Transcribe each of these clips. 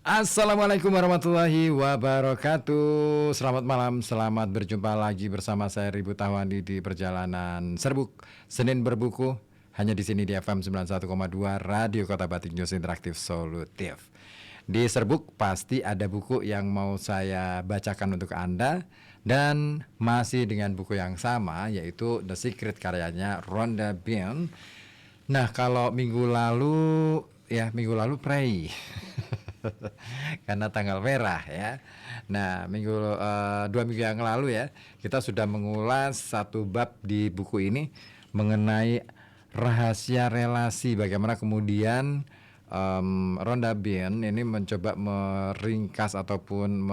Assalamualaikum warahmatullahi wabarakatuh. Selamat malam, selamat berjumpa lagi bersama saya Ribu Tahwandi di perjalanan Serbuk Senin Berbuku hanya di sini di FM 91,2 Radio Kota Batik News Interaktif Solutif. Di Serbuk pasti ada buku yang mau saya bacakan untuk Anda dan masih dengan buku yang sama yaitu The Secret karyanya Rhonda Byrne. Nah, kalau minggu lalu Prei karena tanggal merah ya. Nah, 2 minggu yang lalu ya, kita sudah mengulas satu bab di buku ini mengenai rahasia relasi. Bagaimana kemudian Rhonda Byrne ini mencoba meringkas ataupun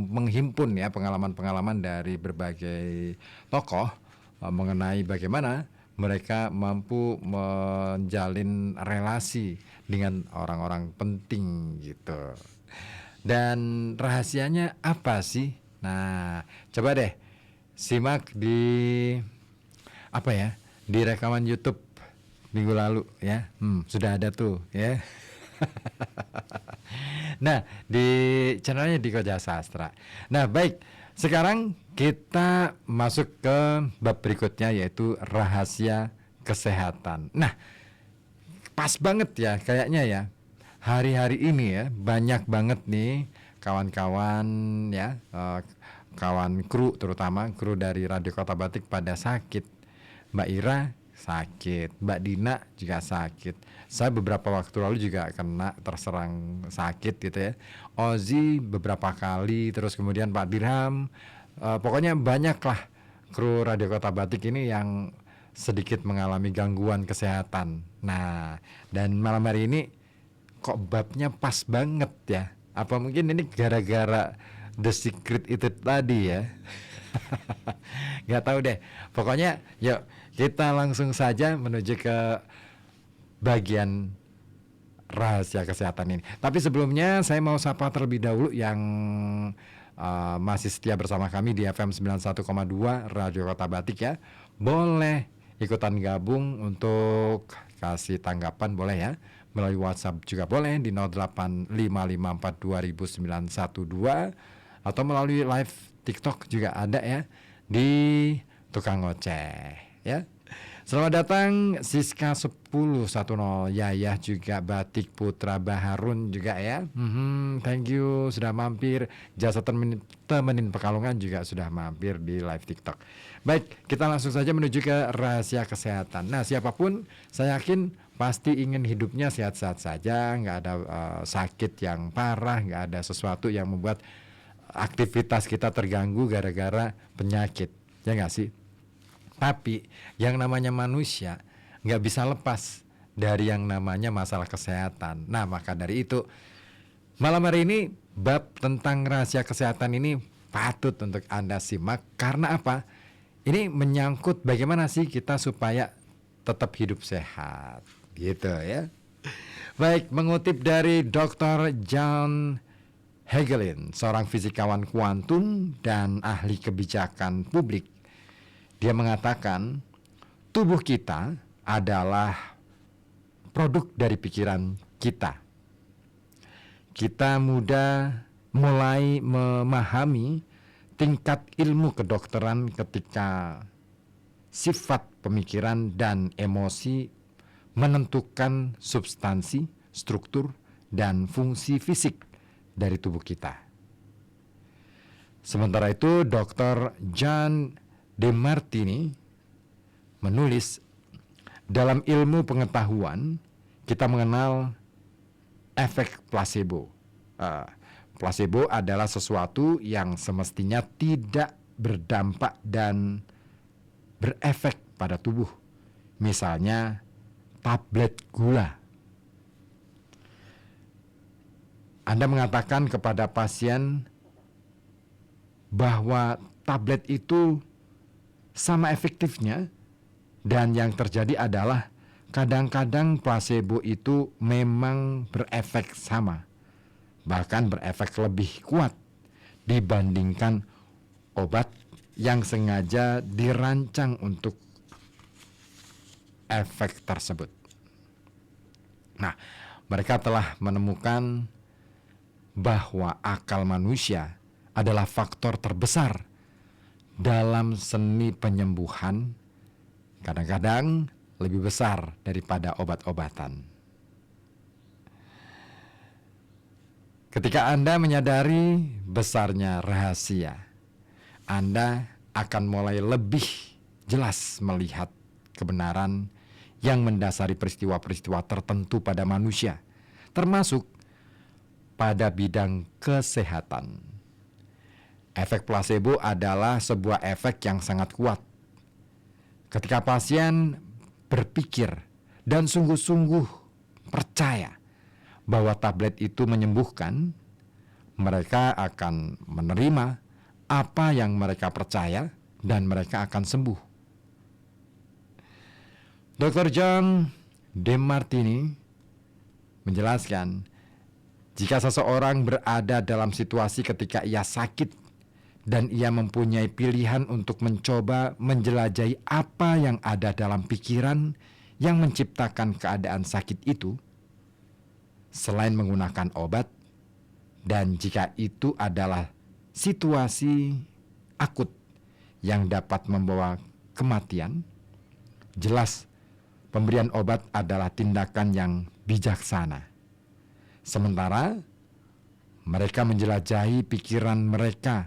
menghimpun ya pengalaman-pengalaman dari berbagai tokoh mengenai bagaimana mereka mampu menjalin relasi dengan orang-orang penting gitu. Dan rahasianya apa sih? Nah, coba deh simak di rekaman YouTube minggu lalu ya. Sudah ada tuh ya. Nah, di channelnya di Koja Sastra. Nah, baik. Sekarang kita masuk ke bab berikutnya yaitu rahasia kesehatan. Nah, pas banget ya kayaknya ya. Hari-hari ini ya banyak banget nih kawan-kawan ya, kawan kru terutama kru dari Radio Kota Batik pada sakit. Mbak Ira sakit, Mbak Dina juga sakit. Saya beberapa waktu lalu juga kena terserang sakit gitu ya. Ozi beberapa kali, terus kemudian Pak Dirham. Pokoknya banyak lah kru Radio Kota Batik ini yang sedikit mengalami gangguan kesehatan. Nah, dan malam hari ini kok babnya pas banget ya. Apa mungkin ini gara-gara The Secret itu tadi ya. Gak tahu deh. Pokoknya yuk kita langsung saja menuju ke bagian rahasia kesehatan ini. Tapi sebelumnya saya mau sapa terlebih dahulu yang masih setia bersama kami di FM 91,2 Radio Kota Batik ya. Boleh ikutan gabung untuk kasih tanggapan boleh ya. Melalui WhatsApp juga boleh di 0855420912 atau melalui live TikTok juga ada ya di Tukang Ngoceh ya. Selamat datang Siska 1010 Yayah juga Batik Putra Baharun juga ya. Thank you sudah mampir. Jasa temenin Pekalongan juga sudah mampir di live TikTok. Baik, kita langsung saja menuju ke rahasia kesehatan. Nah, siapapun saya yakin pasti ingin hidupnya sehat-sehat saja, nggak ada sakit yang parah, nggak ada sesuatu yang membuat aktivitas kita terganggu gara-gara penyakit, ya nggak sih? Tapi yang namanya manusia nggak bisa lepas dari yang namanya masalah kesehatan. Nah, maka dari itu malam hari ini bab tentang rahasia kesehatan ini patut untuk Anda simak. Karena apa? Ini menyangkut bagaimana sih kita supaya tetap hidup sehat gitu ya. Baik, mengutip dari Dr. John Hagelin, seorang fisikawan kuantum dan ahli kebijakan publik. Dia mengatakan tubuh kita adalah produk dari pikiran kita. Kita mulai memahami tingkat ilmu kedokteran ketika sifat pemikiran dan emosi menentukan substansi, struktur, dan fungsi fisik dari tubuh kita. Sementara itu, Dr. John DeMartini menulis, dalam ilmu pengetahuan kita mengenal efek placebo. Placebo adalah sesuatu yang semestinya tidak berdampak dan berefek pada tubuh. Misalnya tablet gula. Anda mengatakan kepada pasien bahwa tablet itu sama efektifnya, dan yang terjadi adalah kadang-kadang placebo itu memang berefek sama, bahkan berefek lebih kuat dibandingkan obat yang sengaja dirancang untuk efek tersebut. Nah, mereka telah menemukan bahwa akal manusia adalah faktor terbesar dalam seni penyembuhan, kadang-kadang lebih besar daripada obat-obatan. Ketika Anda menyadari besarnya rahasia, Anda akan mulai lebih jelas melihat kebenaran yang mendasari peristiwa-peristiwa tertentu pada manusia, termasuk pada bidang kesehatan. Efek placebo adalah sebuah efek yang sangat kuat. Ketika pasien berpikir dan sungguh-sungguh percaya bahwa tablet itu menyembuhkan, mereka akan menerima apa yang mereka percaya dan mereka akan sembuh. Dr. John DeMartini menjelaskan, jika seseorang berada dalam situasi ketika ia sakit dan ia mempunyai pilihan untuk mencoba menjelajahi apa yang ada dalam pikiran yang menciptakan keadaan sakit itu, selain menggunakan obat, dan jika itu adalah situasi akut yang dapat membawa kematian, jelas pemberian obat adalah tindakan yang bijaksana. Sementara mereka menjelajahi pikiran mereka.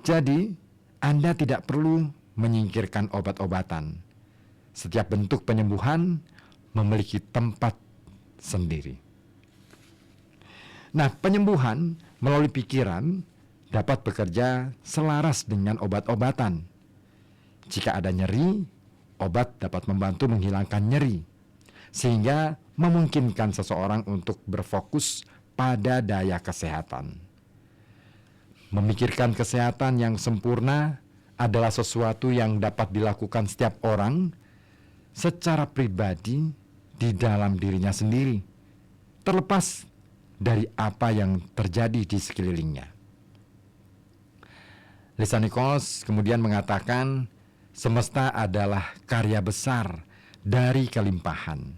Jadi, Anda tidak perlu menyingkirkan obat-obatan. Setiap bentuk penyembuhan memiliki tempat sendiri. Nah, penyembuhan melalui pikiran dapat bekerja selaras dengan obat-obatan. Jika ada nyeri, obat dapat membantu menghilangkan nyeri, sehingga memungkinkan seseorang untuk berfokus pada daya kesehatan. Memikirkan kesehatan yang sempurna adalah sesuatu yang dapat dilakukan setiap orang secara pribadi di dalam dirinya sendiri, terlepas dari apa yang terjadi di sekelilingnya. Lisa Nichols kemudian mengatakan, semesta adalah karya besar dari kelimpahan.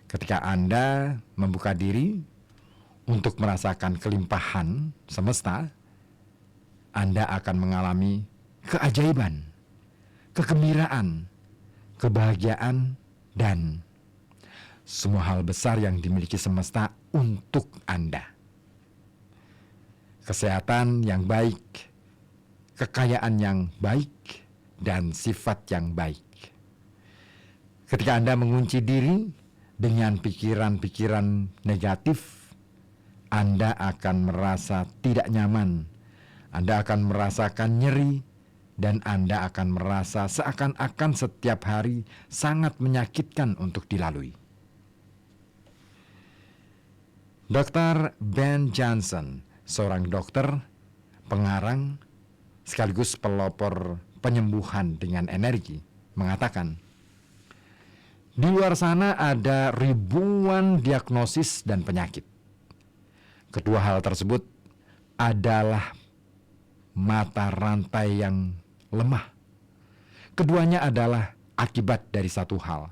Ketika Anda membuka diri untuk merasakan kelimpahan semesta, Anda akan mengalami keajaiban, kegembiraan, kebahagiaan, dan semua hal besar yang dimiliki semesta untuk Anda. Kesehatan yang baik, kekayaan yang baik, dan sifat yang baik. Ketika Anda mengunci diri dengan pikiran-pikiran negatif, Anda akan merasa tidak nyaman, Anda akan merasakan nyeri, dan Anda akan merasa seakan-akan setiap hari sangat menyakitkan untuk dilalui. Dr. Ben Johnson, seorang dokter, pengarang, sekaligus pelopor penyembuhan dengan energi, mengatakan, di luar sana ada ribuan diagnosis dan penyakit. Kedua hal tersebut adalah mata rantai yang lemah. Keduanya adalah akibat dari satu hal,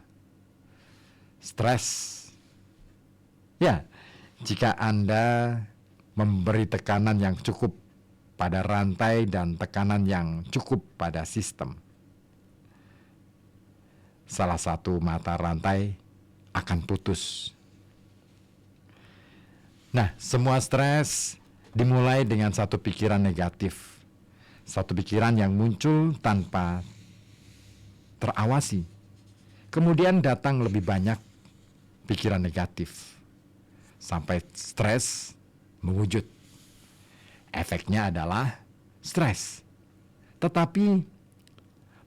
stres. Ya, jika Anda memberi tekanan yang cukup pada rantai dan tekanan yang cukup pada sistem, salah satu mata rantai akan putus. Nah, semua stres dimulai dengan satu pikiran negatif, satu pikiran yang muncul tanpa terawasi. Kemudian datang lebih banyak pikiran negatif, sampai stres mewujud. Efeknya adalah stres. Tetapi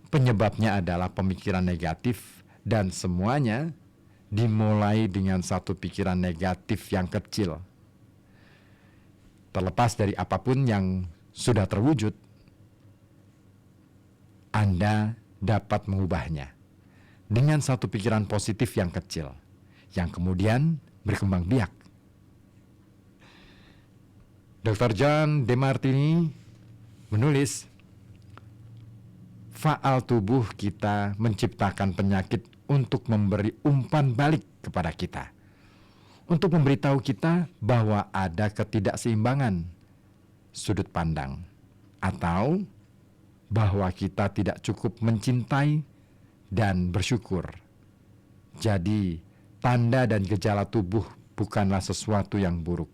penyebabnya adalah pemikiran negatif, dan semuanya dimulai dengan satu pikiran negatif yang kecil. Terlepas dari apapun yang sudah terwujud, Anda dapat mengubahnya dengan satu pikiran positif yang kecil, yang kemudian berkembang biak. Dr. John DeMartini menulis, faal tubuh kita menciptakan penyakit untuk memberi umpan balik kepada kita, untuk memberitahu kita bahwa ada ketidakseimbangan sudut pandang, atau bahwa kita tidak cukup mencintai dan bersyukur. Jadi, tanda dan gejala tubuh bukanlah sesuatu yang buruk.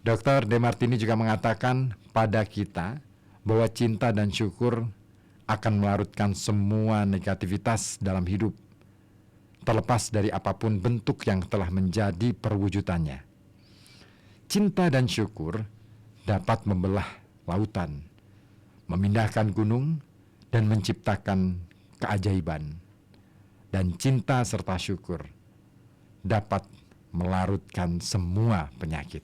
Dr. Demartini juga mengatakan pada kita bahwa cinta dan syukur akan melarutkan semua negativitas dalam hidup, terlepas dari apapun bentuk yang telah menjadi perwujudannya. Cinta dan syukur dapat membelah lautan, memindahkan gunung, dan menciptakan keajaiban. Dan cinta serta syukur dapat melarutkan semua penyakit.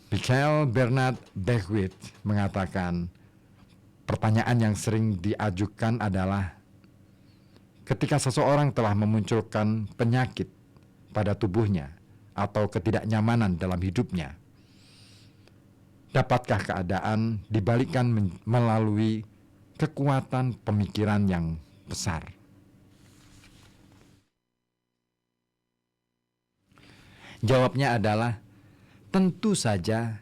Michael Bernard Beckwith mengatakan, pertanyaan yang sering diajukan adalah, ketika seseorang telah memunculkan penyakit pada tubuhnya atau ketidaknyamanan dalam hidupnya, dapatkah keadaan dibalikkan melalui kekuatan pemikiran yang besar? Jawabnya adalah tentu saja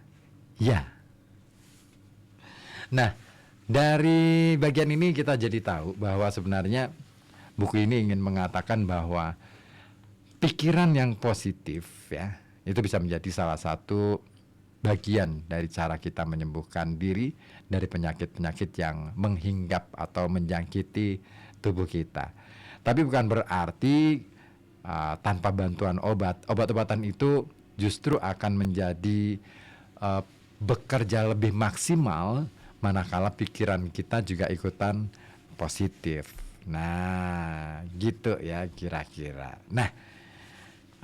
ya. Nah, dari bagian ini kita jadi tahu bahwa sebenarnya buku ini ingin mengatakan bahwa pikiran yang positif ya, itu bisa menjadi salah satu bagian dari cara kita menyembuhkan diri dari penyakit-penyakit yang menghinggap atau menjangkiti tubuh kita. Tapi bukan berarti tanpa bantuan obat-obatan itu justru akan menjadi bekerja lebih maksimal manakala pikiran kita juga ikutan positif. Nah, gitu ya kira-kira. Nah,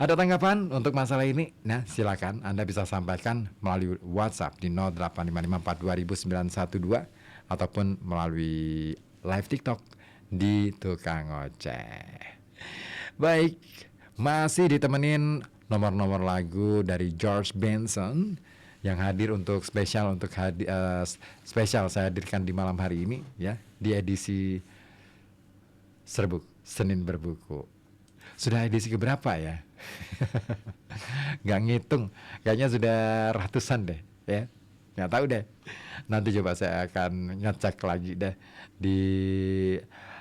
ada tanggapan untuk masalah ini? Nah, silakan Anda bisa sampaikan melalui WhatsApp di 0855420912 ataupun melalui live TikTok di Tukang Oceh. Baik, masih ditemenin nomor-nomor lagu dari George Benson yang hadir untuk spesial spesial saya hadirkan di malam hari ini ya, di edisi Serbuk Senin Berbuku. Sudah edisi keberapa ya? Nggak ngitung, kayaknya sudah ratusan deh ya, nggak tahu deh, nanti coba saya akan ngecek lagi deh di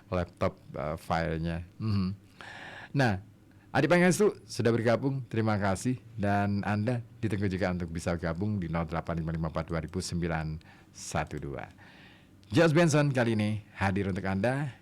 laptop filenya. Nah, Adi Pangestu sudah bergabung, terima kasih, dan Anda ditunggu juga untuk bisa gabung di 0855420912. George Benson kali ini hadir untuk Anda